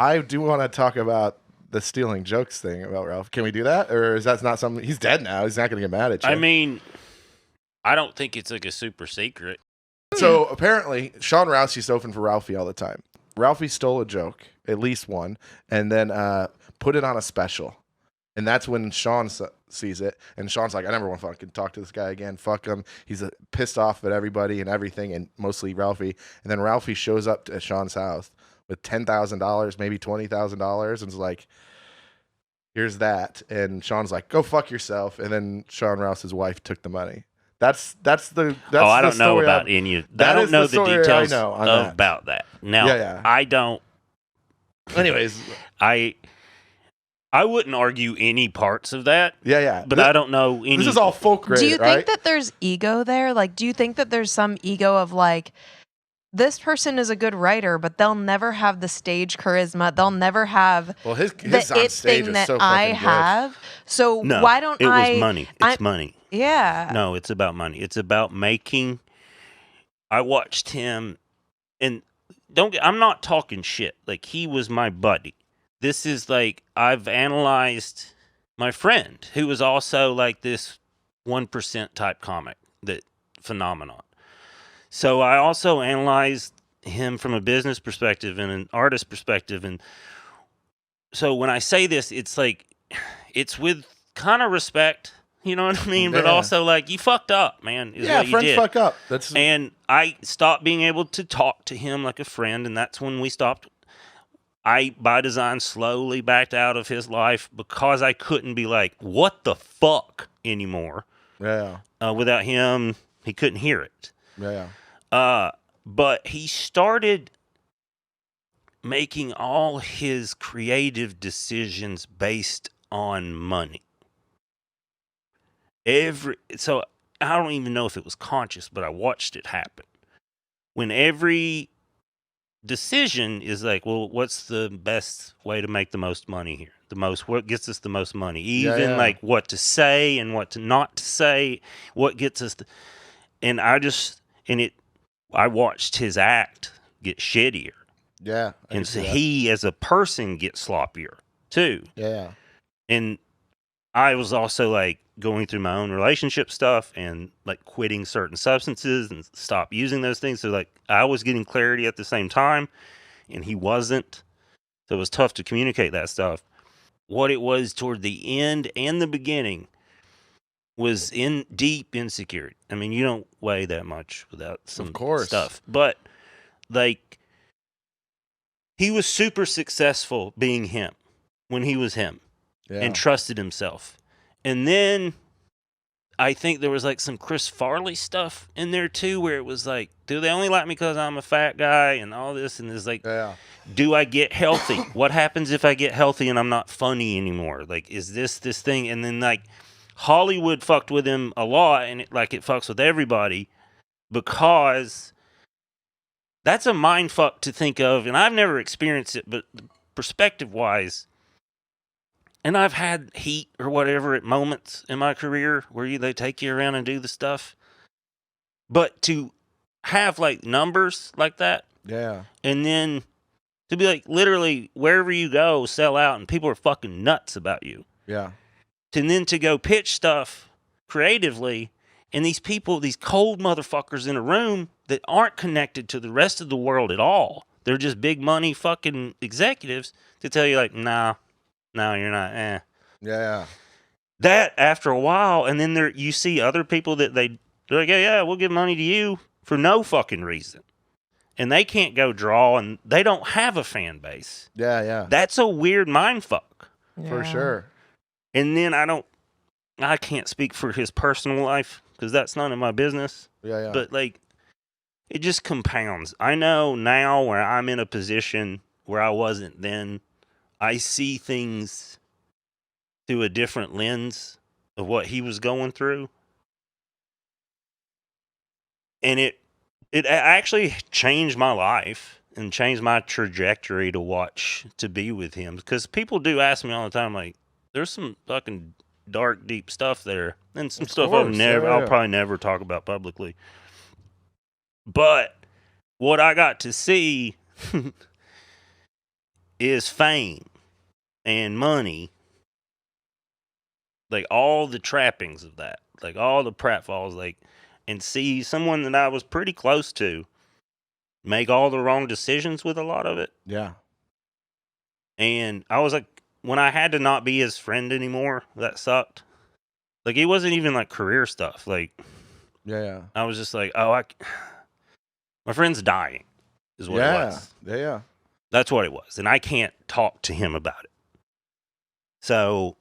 I do want to talk about the stealing jokes thing about Ralph. Can we do that? Or is that not something? He's dead now. He's not going to get mad at you. I mean, I don't think it's like a super secret. So apparently, Sean Rouse used to open for Ralphie all the time. Ralphie stole a joke, at least one, and then put it on a special. And that's when Sean sees it. And Sean's like, I never want to fucking talk to this guy again. Fuck him. He's pissed off at everybody and everything, and mostly Ralphie. And then Ralphie shows up at Sean's house with $10,000, maybe $20,000, and is like, here's that. And Sean's like, go fuck yourself. And then Sean Rouse's wife took the money. That's I don't know about any of that. I don't know the details about that. Now, I don't. Anyways, I wouldn't argue any parts of that. Yeah. But I don't know any. This is all folk related, Do you think that there's ego there? Like, do you think that there's some ego of like, this person is a good writer, but they'll never have the stage charisma. They'll never have his the it thing that I have. So why don't it was money. It's money. Yeah. No, it's about money. It's about making. I watched him, and I'm not talking shit. Like, he was my buddy. This is like, I've analyzed my friend, who was also like this 1% type comic, that phenomenon. So I also analyzed him from a business perspective and an artist perspective. And so when I say this, it's like, it's with kind of respect. You know what I mean? But also, like, you fucked up, man. Is what you friends did. fuck up. And I stopped being able to talk to him like a friend, and that's when we stopped. I, by design, slowly backed out of his life because I couldn't be like, what the fuck anymore. Yeah. Without him, he couldn't hear it. Yeah. But he started making all his creative decisions based on money. So I don't even know if it was conscious, but I watched it happen. When every decision is like, well, what's the best way to make the most money here? What gets us the most money? Even like what to say and what to not to say, what gets us I watched his act get shittier. Yeah. And so he as a person gets sloppier too. Yeah. And I was also like going through my own relationship stuff and like quitting certain substances and stop using those things. So like I was getting clarity at the same time and he wasn't. So it was tough to communicate that stuff. What it was toward the end and the beginning was in deep insecurity. I mean, you don't weigh that much without some stuff. But like he was super successful being him when he was him. And trusted himself. And then I think there was like some Chris Farley stuff in there too, where it was like, do they only like me because I'm a fat guy and all this? And it's like, do I get healthy? What happens if I get healthy and I'm not funny anymore? Like, is this thing? And then like Hollywood fucked with him a lot, and it fucks with everybody, because that's a mind fuck to think of. And I've never experienced it, but perspective wise, and I've had heat or whatever at moments in my career where they take you around and do the stuff. But to have like numbers like that. Yeah. And then to be like, literally, wherever you go, sell out, and people are fucking nuts about you. Yeah. And then to go pitch stuff creatively, and these people, these cold motherfuckers in a room that aren't connected to the rest of the world at all. They're just big money fucking executives to tell you like, nah. No, you're not. Yeah. That after a while, and then you see other people that they're like, yeah, we'll give money to you for no fucking reason. And they can't go draw, and they don't have a fan base. Yeah. That's a weird mind fuck. Yeah. For sure. And then I can't speak for his personal life because that's none of my business. Yeah. But like, it just compounds. I know now where I'm in a position where I wasn't then. I see things through a different lens of what he was going through. And it actually changed my life and changed my trajectory to be with him. Because people do ask me all the time, like, there's some fucking dark, deep stuff there. And some stuff I'll probably never talk about publicly. But what I got to see is fame and money, like all the trappings of that, like all the pratfalls, like, and see someone that I was pretty close to make all the wrong decisions with a lot of it. Yeah. And I was like, when I had to not be his friend anymore, that sucked. Like, it wasn't even like career stuff. Like, Yeah. I was just like, oh, my friend's dying, is what it was. Yeah. That's what it was. And I can't talk to him about it. So